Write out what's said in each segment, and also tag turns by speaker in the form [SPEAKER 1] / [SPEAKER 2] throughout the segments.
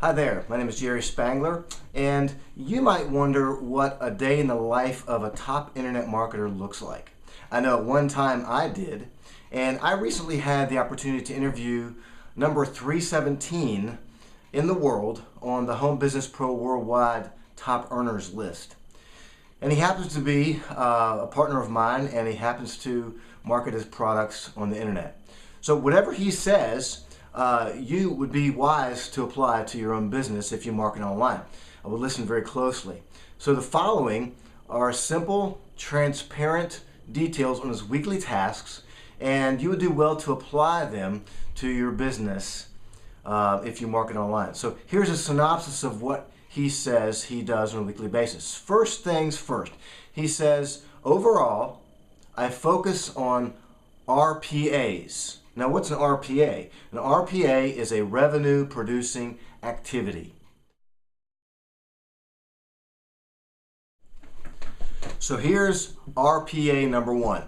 [SPEAKER 1] Hi there, my name is Jerry Spangler, and you might wonder what a day in the life of a top internet marketer looks like. I know at one time I did, and I recently had the opportunity to interview number 317 in the world on the Home Business Pro Worldwide Top Earners list. And he happens to be a partner of mine, and he happens to market his products on the internet. So whatever he says, you would be wise to apply to your own business if you market online. I would listen very closely. So the following are simple, transparent details on his weekly tasks, and you would do well to apply them to your business if you market online. So here's a synopsis of what he says he does on a weekly basis. First things first, he says, overall, I focus on RPAs. Now, what's an RPA? An RPA is a revenue producing activity. So here's RPA number 1.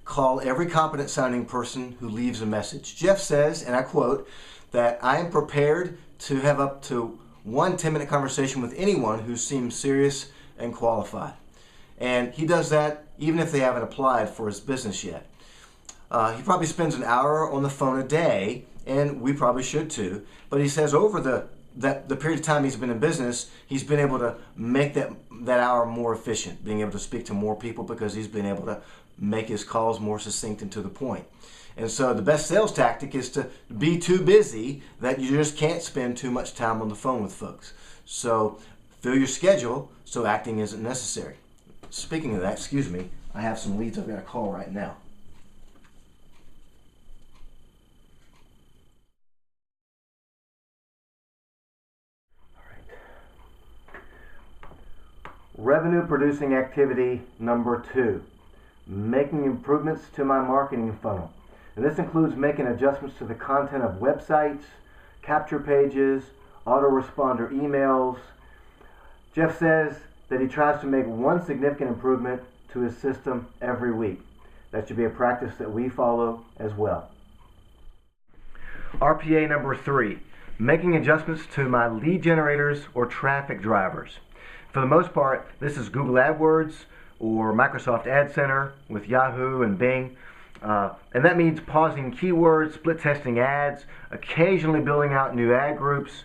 [SPEAKER 1] Call every competent sounding person who leaves a message. Jeff says, and I quote, that I am prepared to have up to one 10-minute conversation with anyone who seems serious and qualified. And he does that even if they haven't applied for his business yet. He probably spends an hour on the phone a day, and we probably should too. But he says over the period of time he's been in business, he's been able to make that hour more efficient, being able to speak to more people because he's been able to make his calls more succinct and to the point. And so the best sales tactic is to be too busy that you just can't spend too much time on the phone with folks. So fill your schedule so acting isn't necessary. Speaking of that, excuse me, I have some leads I've got to call right now. Revenue producing activity number 2, making improvements to my marketing funnel. And this includes making adjustments to the content of websites, capture pages, autoresponder emails. Jeff says that he tries to make one significant improvement to his system every week. That should be a practice that we follow as well. RPA number 3, making adjustments to my lead generators or traffic drivers. For the most part, this is Google AdWords or Microsoft Ad Center with Yahoo and Bing. And that means pausing keywords, split testing ads, occasionally building out new ad groups,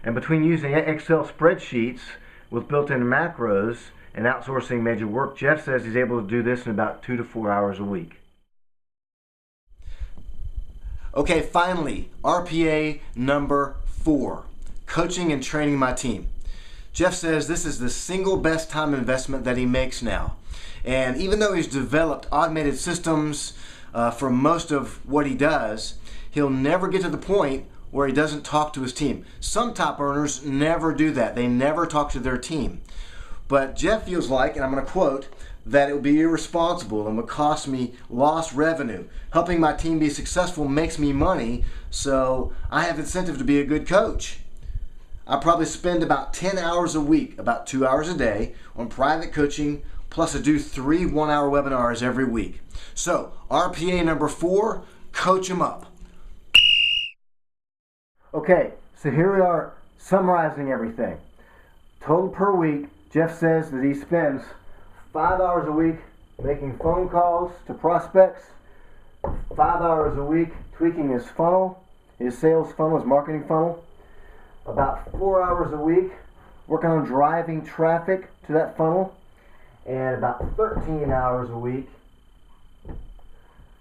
[SPEAKER 1] and between using Excel spreadsheets with built-in macros and outsourcing major work, Jeff says he's able to do this in about 2 to 4 hours a week. Okay, finally, RPA number 4, coaching and training my team. Jeff says this is the single best time investment that he makes now. And even though he's developed automated systems for most of what he does, he'll never get to the point where he doesn't talk to his team. Some top earners never do that. They never talk to their team. But Jeff feels like, and I'm going to quote, that it would be irresponsible and would cost me lost revenue. Helping my team be successful makes me money, so I have incentive to be a good coach. I probably spend about 10 hours a week, about 2 hours a day, on private coaching, plus I do 3 one-hour webinars every week. So, RPA number 4, coach them up. Okay, so here we are summarizing everything. Total per week, Jeff says that he spends 5 hours a week making phone calls to prospects, 5 hours a week tweaking his funnel, his sales funnel, his marketing funnel, about 4 hours a week working on driving traffic to that funnel, and about 13 hours a week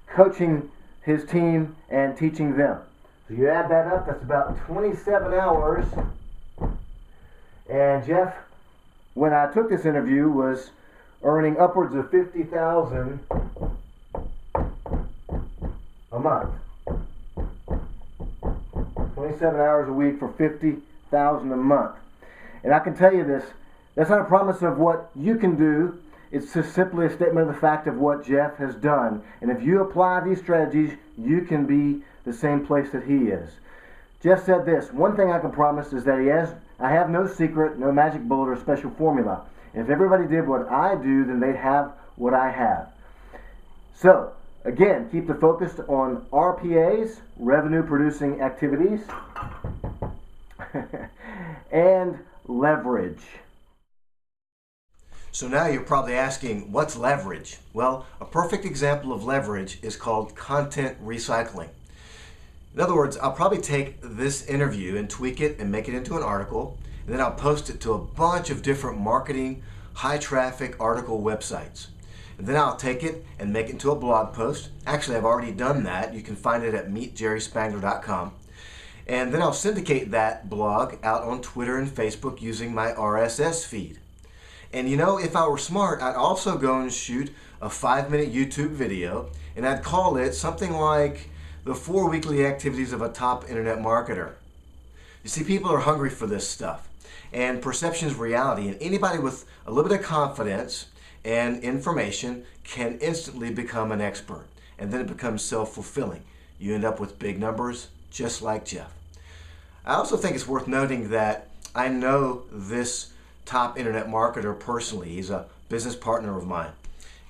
[SPEAKER 1] coaching his team and teaching them. So you add that up, that's about 27 hours. And Jeff, when I took this interview, was earning upwards of $50,000 a month. 27 hours a week for $50,000 a month. And I can tell you this, that's not a promise of what you can do. It's just simply a statement of the fact of what Jeff has done. And if you apply these strategies, you can be the same place that he is. Jeff said this, one thing I can promise is that I have no secret, no magic bullet or special formula. And if everybody did what I do, then they'd have what I have. So, again, keep the focus on RPAs, revenue producing activities. and leverage. So now you're probably asking, what's leverage? Well, a perfect example of leverage is called content recycling. In other words, I'll probably take this interview and tweak it and make it into an article, and then I'll post it to a bunch of different marketing, high traffic article websites. And then I'll take it and make it into a blog post. Actually, I've already done that. You can find it at meetjerryspangler.com. And then I'll syndicate that blog out on Twitter and Facebook using my RSS feed. And you know, if I were smart, I'd also go and shoot a 5-minute YouTube video, and I'd call it something like the 4 weekly activities of a top internet marketer. You see, people are hungry for this stuff, and perception is reality, and anybody with a little bit of confidence and information can instantly become an expert, and then it becomes self-fulfilling. You end up with big numbers, just like Jeff. I also think it's worth noting that I know this top internet marketer personally. He's a business partner of mine,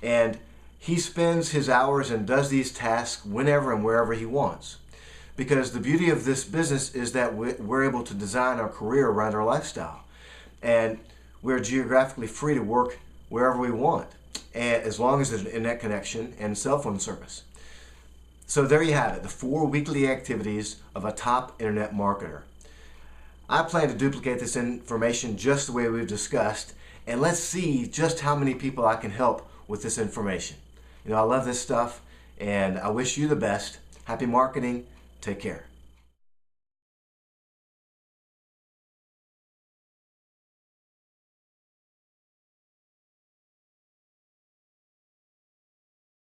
[SPEAKER 1] and he spends his hours and does these tasks whenever and wherever he wants, because the beauty of this business is that we're able to design our career around our lifestyle, and we're geographically free to work wherever we want, and as long as there's an internet connection and cell phone service. So there you have it, the 4 weekly activities of a top internet marketer. I plan to duplicate this information just the way we've discussed, and let's see just how many people I can help with this information. You know, I love this stuff, and I wish you the best. Happy marketing. Take care.